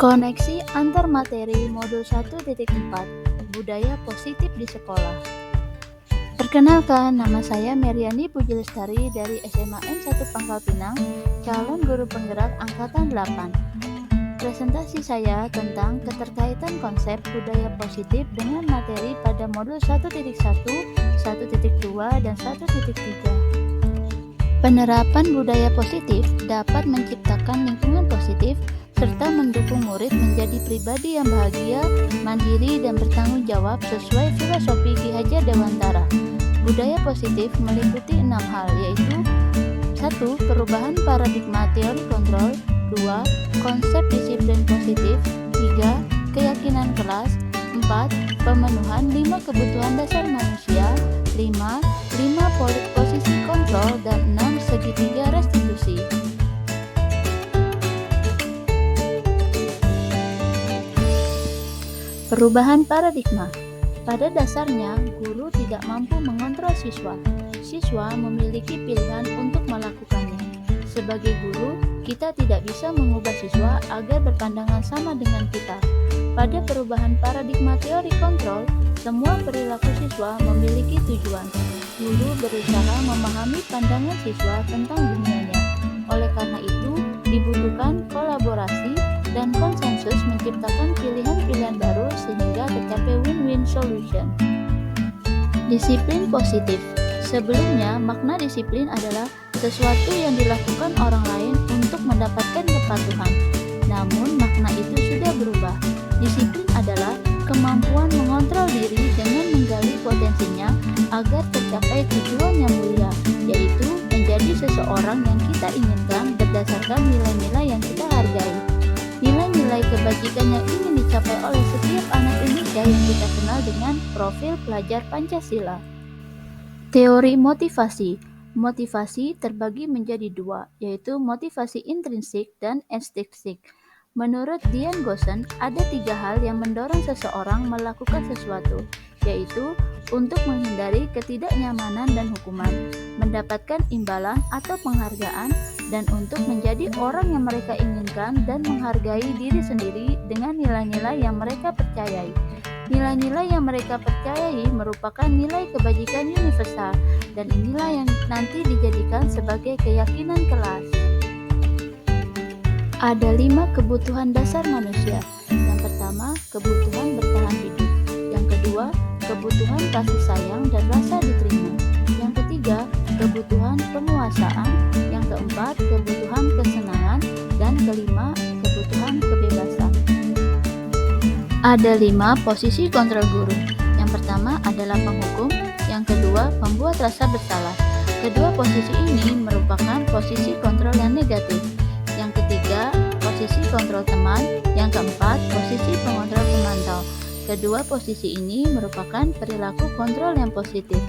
Koneksi antar materi modul 1.4 Budaya Positif di Sekolah. Perkenalkan, nama saya Meriani Puji Lestari dari SMA N1 Pangkal Pinang, calon guru penggerak angkatan 8. Presentasi saya tentang keterkaitan konsep budaya positif dengan materi pada modul 1.1, 1.2, dan 1.3. Penerapan budaya positif dapat menciptakan lingkungan positif serta mendukung murid menjadi pribadi yang bahagia, mandiri, dan bertanggung jawab sesuai filosofi Ki Hajar Dewantara. Budaya positif meliputi 6 hal, yaitu 1. Perubahan paradigma teori kontrol, 2. Konsep disiplin positif, 3. Keyakinan kelas, 4. Pemenuhan 5 kebutuhan dasar manusia, 5. Posisi kontrol, dan 6. Segitiga restitusi. Perubahan paradigma. Pada dasarnya, guru tidak mampu mengontrol siswa. Siswa memiliki pilihan untuk melakukannya. Sebagai guru, kita tidak bisa mengubah siswa agar berpandangan sama dengan kita. Pada perubahan paradigma teori kontrol, semua perilaku siswa memiliki tujuan. Guru berusaha memahami pandangan siswa tentang dunianya. Oleh karena itu, dibutuhkan kolaborasi dan konsensus menciptakan pilihan-pilihan baru sehingga tercapai win-win solution. Disiplin positif. Sebelumnya, makna disiplin adalah sesuatu yang dilakukan orang lain untuk mendapatkan kepatuhan. Namun, makna itu sudah berubah. Disiplin adalah kemampuan mengontrol diri dengan menggali potensinya agar tercapai tujuan yang mulia, yaitu menjadi seseorang yang kita inginkan berdasarkan nilai-nilai yang kita hargai. Nilai-nilai kebajikan yang ingin dicapai oleh setiap anak Indonesia yang kita kenal dengan profil pelajar Pancasila. Teori motivasi. Motivasi terbagi menjadi dua, yaitu motivasi intrinsik dan ekstrinsik. Menurut Dian Goosen, ada 3 hal yang mendorong seseorang melakukan sesuatu, yaitu untuk menghindari ketidaknyamanan dan hukuman, mendapatkan imbalan atau penghargaan, dan untuk menjadi orang yang mereka inginkan dan menghargai diri sendiri dengan nilai-nilai yang mereka percayai. Nilai-nilai yang mereka percayai merupakan nilai kebajikan universal, dan inilah yang nanti dijadikan sebagai keyakinan kelas. Ada 5 kebutuhan dasar manusia. Yang pertama, kebutuhan bertahan hidup. Yang kedua, kebutuhan kasih sayang dan rasa diterima. Yang ketiga, kebutuhan penguasaan. Yang keempat, kebutuhan kesenangan. Dan kelima, kebutuhan kebebasan. Ada 5 posisi kontrol guru. Yang pertama adalah penghukum. Yang kedua, pembuat rasa bersalah. Kedua posisi ini merupakan posisi kontrol yang negatif. Yang ketiga, posisi kontrol teman. Yang keempat, posisi pengontrol pemantau. Kedua posisi ini merupakan perilaku kontrol yang positif.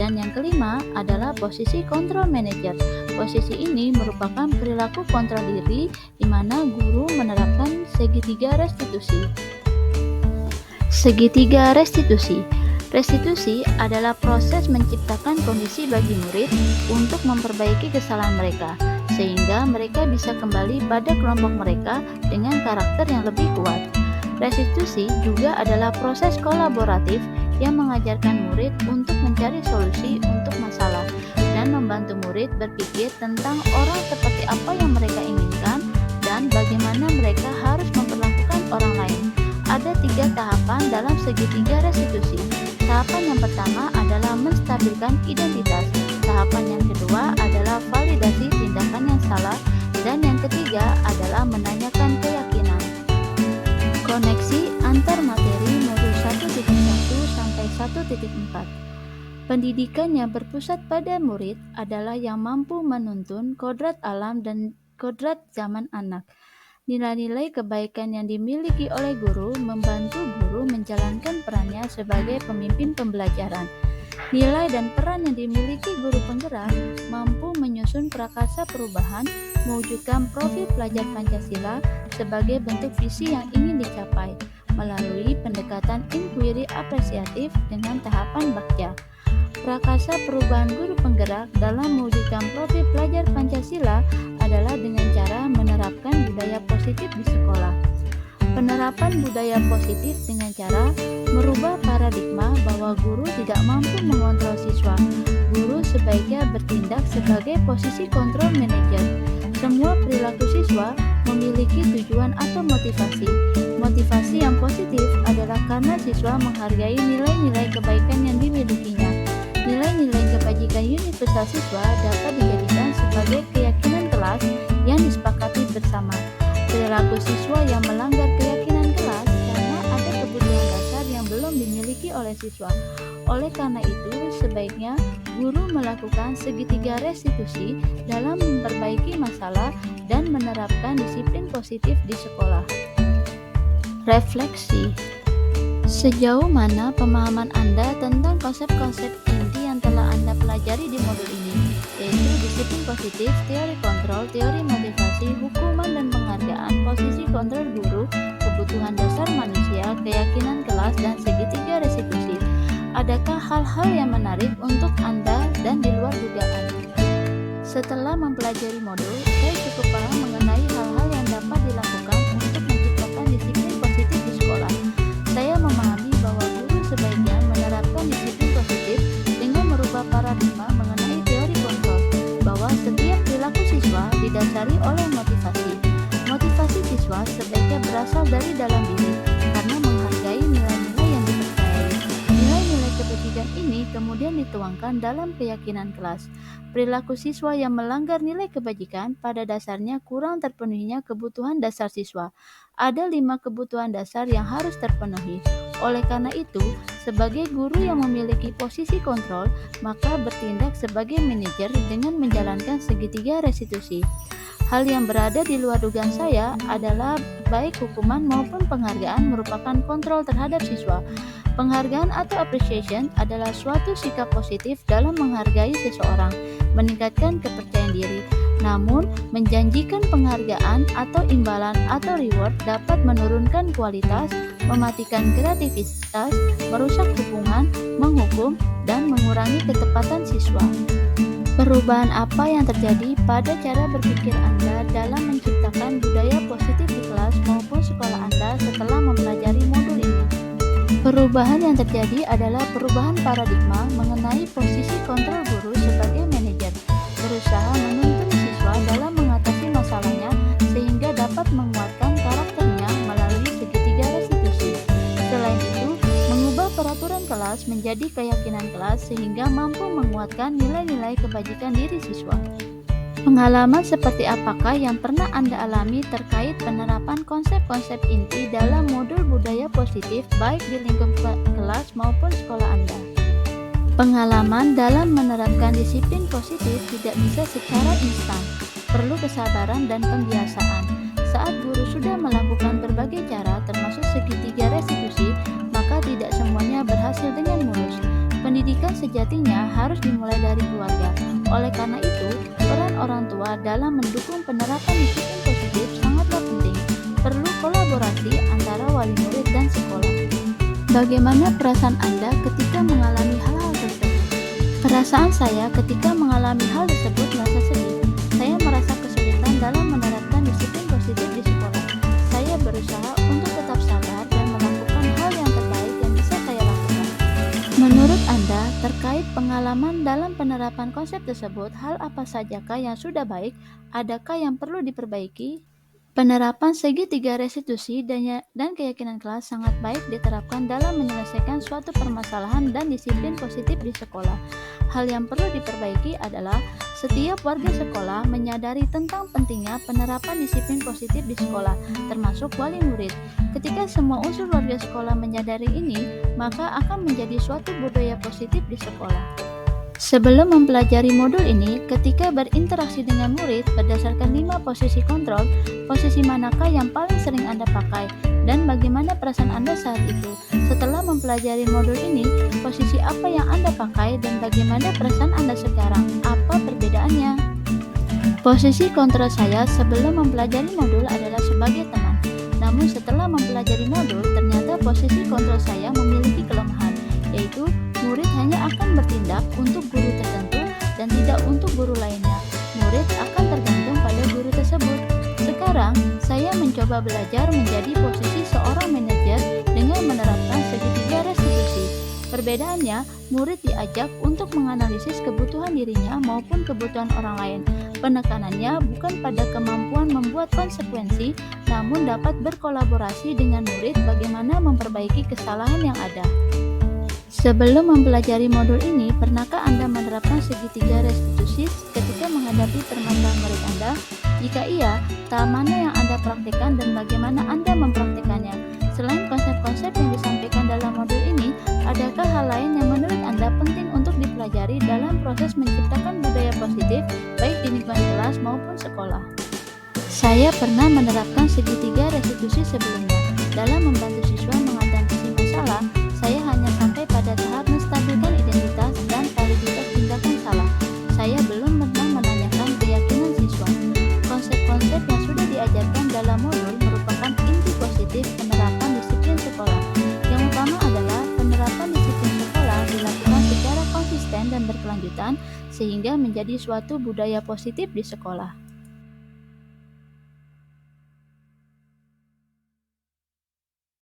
Dan yang kelima adalah posisi kontrol manajer. Posisi ini merupakan perilaku kontrol diri di mana guru menerapkan segitiga restitusi. Segitiga restitusi. Restitusi adalah proses menciptakan kondisi bagi murid untuk memperbaiki kesalahan mereka, sehingga mereka bisa kembali pada kelompok mereka dengan karakter yang lebih kuat. Restitusi juga adalah proses kolaboratif yang mengajarkan murid untuk mencari solusi untuk masalah dan membantu murid berpikir tentang orang seperti apa yang mereka inginkan dan bagaimana mereka harus memperlakukan orang lain. Ada 3 tahapan dalam segitiga restitusi. Tahapan yang pertama adalah menstabilkan identitas. Tahapan yang kedua adalah validasi tindakan yang salah. Dan yang ketiga adalah menanyakan keyakinan. Koneksi antar materi modul 1.1 sampai 1.4. Pendidikan yang berpusat pada murid adalah yang mampu menuntun kodrat alam dan kodrat zaman anak. Nilai-nilai kebaikan yang dimiliki oleh guru membantu guru menjalankan perannya sebagai pemimpin pembelajaran. Nilai dan peran yang dimiliki guru penggerak mampu menyusun prakarsa perubahan, mewujudkan profil pelajar Pancasila sebagai bentuk visi yang ingin dicapai melalui pendekatan inquiry apresiatif dengan tahapan bakca. Prakarsa perubahan guru penggerak dalam mewujudkan profil pelajar Pancasila adalah dengan cara menerapkan budaya positif di sekolah. Penerapan budaya positif dengan cara merubah paradigma bahwa guru tidak mampu mengontrol siswa. Guru sebaiknya bertindak sebagai posisi kontrol manajer. Semua perilaku siswa memiliki tujuan atau motivasi. Motivasi yang positif adalah karena siswa menghargai nilai-nilai kebaikan yang dimilikinya. Nilai-nilai kebajikan universal siswa dapat dijadikan sebagai keyakinan kelas yang disepakati bersama. Perilaku siswa yang melanggar keyakinan kelas karena ada kebutuhan dasar yang belum dimiliki oleh siswa. Oleh karena itu, sebaiknya guru melakukan segitiga restitusi dalam memperbaiki masalah dan menerapkan disiplin positif di sekolah. Refleksi. Sejauh mana pemahaman Anda tentang konsep-konsep inti yang telah Anda pelajari di modul ini, yaitu disiplin positif, teori kontrol, teori motivasi, hukuman dan penghargaan, posisi kontrol guru, kebutuhan dasar manusia, keyakinan kelas, dan segitiga restitusi. Adakah hal-hal yang menarik untuk Anda dan di luar dugaan? Setelah mempelajari modul, saya cukup paham mengenai hal-hal yang dapat dilakukan untuk menciptakan disiplin positif di sekolah. Saya memahami bahwa guru sebaiknya menerapkan disiplin positif dengan merubah paradigma mengenai teori kontrol, bahwa setiap perilaku siswa didasari oleh motivasi. Motivasi siswa sebaiknya berasal dari dalam diri, karena menghargai nilai-nilai yang dipercayai. Nilai-nilai kebajikan ini kemudian dituangkan dalam keyakinan kelas. Perilaku siswa yang melanggar nilai kebajikan pada dasarnya kurang terpenuhinya kebutuhan dasar siswa. Ada 5 kebutuhan dasar yang harus terpenuhi. Oleh karena itu, sebagai guru yang memiliki posisi kontrol, maka bertindak sebagai manajer dengan menjalankan segitiga restitusi. Hal yang berada di luar dugaan saya adalah baik hukuman maupun penghargaan merupakan kontrol terhadap siswa. Penghargaan atau appreciation adalah suatu sikap positif dalam menghargai seseorang, meningkatkan kepercayaan diri. Namun, menjanjikan penghargaan atau imbalan atau reward dapat menurunkan kualitas, mematikan kreativitas, merusak hubungan, menghukum, dan mengurangi ketepatan siswa. Perubahan apa yang terjadi pada cara berpikir Anda dalam menciptakan budaya positif di kelas maupun sekolah Anda setelah mempelajari modul ini? Perubahan yang terjadi adalah perubahan paradigma mengenai posisi kontrol guru sebagai manajer, berusaha menuntun siswa dalam mengatasi masalahnya sehingga dapat menguatkan karakternya melalui segitiga restitusi. Selain itu, mengubah peraturan kelas menjadi keyakinan kelas sehingga mampu menguatkan nilai-nilai kebajikan diri siswa. Pengalaman seperti apakah yang pernah Anda alami terkait penerapan konsep-konsep inti dalam modul budaya positif baik di lingkup kelas maupun sekolah Anda? Pengalaman dalam menerapkan disiplin positif tidak bisa secara instan, perlu kesabaran dan pembiasaan. Saat guru sudah melakukan berbagai cara termasuk segitiga restitusi, maka tidak semuanya berhasil dengan mulus. Pendidikan sejatinya harus dimulai dari keluarga. Oleh karena itu, peran orang tua dalam mendukung penerapan disiplin positif sangatlah penting. Perlu kolaborasi antara wali murid dan sekolah. Bagaimana perasaan Anda ketika mengalami hal-hal tersebut? Perasaan saya ketika mengalami hal tersebut merasa sedih. Saya merasa kesulitan dalam menerapkan disiplin positif di sekolah. Saya berusaha untuk tetap sabar dan melakukan hal yang terbaik yang bisa saya lakukan. Menurut Anda, terkait pengalaman dalam penerapan konsep tersebut, hal apa sajakah yang sudah baik? Adakah yang perlu diperbaiki? Penerapan segitiga restitusi dan keyakinan kelas sangat baik diterapkan dalam menyelesaikan suatu permasalahan dan disiplin positif di sekolah. Hal yang perlu diperbaiki adalah setiap warga sekolah menyadari tentang pentingnya penerapan disiplin positif di sekolah, termasuk wali murid. Ketika semua unsur warga sekolah menyadari ini, maka akan menjadi suatu budaya positif di sekolah. Sebelum mempelajari modul ini, ketika berinteraksi dengan murid berdasarkan 5 posisi kontrol, posisi manakah yang paling sering Anda pakai dan bagaimana perasaan Anda saat itu? Setelah mempelajari modul ini, posisi apa yang Anda pakai dan bagaimana perasaan Anda sekarang? Apa perbedaannya? Posisi kontrol saya sebelum mempelajari modul adalah sebagai teman. Namun setelah mempelajari modul, ternyata posisi kontrol saya memiliki kelemahan, yaitu murid hanya akan bertindak untuk guru tertentu dan tidak untuk guru lainnya. Murid akan tergantung pada guru tersebut. Sekarang, saya mencoba belajar menjadi posisi seorang manajer dengan menerapkan segitiga restitusi. Perbedaannya, murid diajak untuk menganalisis kebutuhan dirinya maupun kebutuhan orang lain. Penekanannya bukan pada kemampuan membuat konsekuensi, namun dapat berkolaborasi dengan murid bagaimana memperbaiki kesalahan yang ada. Sebelum mempelajari modul ini, pernahkah Anda menerapkan segitiga restitusi ketika menghadapi permasalahan murid Anda? Jika iya, tahap mana yang Anda praktikkan dan bagaimana Anda mempraktikannya? Selain konsep-konsep yang disampaikan dalam modul ini, adakah hal lain yang menurut Anda penting untuk dipelajari dalam proses menciptakan budaya positif, baik di lingkungan kelas maupun sekolah? Saya pernah menerapkan segitiga restitusi sebelumnya. Dalam membantu siswa mengatasi masalah, saya hanya sampai pada tahap menstabilkan identitas dan validitas tindakan salah. Saya belum pernah menanyakan keyakinan siswa. Konsep-konsep yang sudah diajarkan dalam modul merupakan inti positif penerapan disiplin sekolah. Yang utama adalah penerapan disiplin sekolah dilakukan secara konsisten dan berkelanjutan sehingga menjadi suatu budaya positif di sekolah.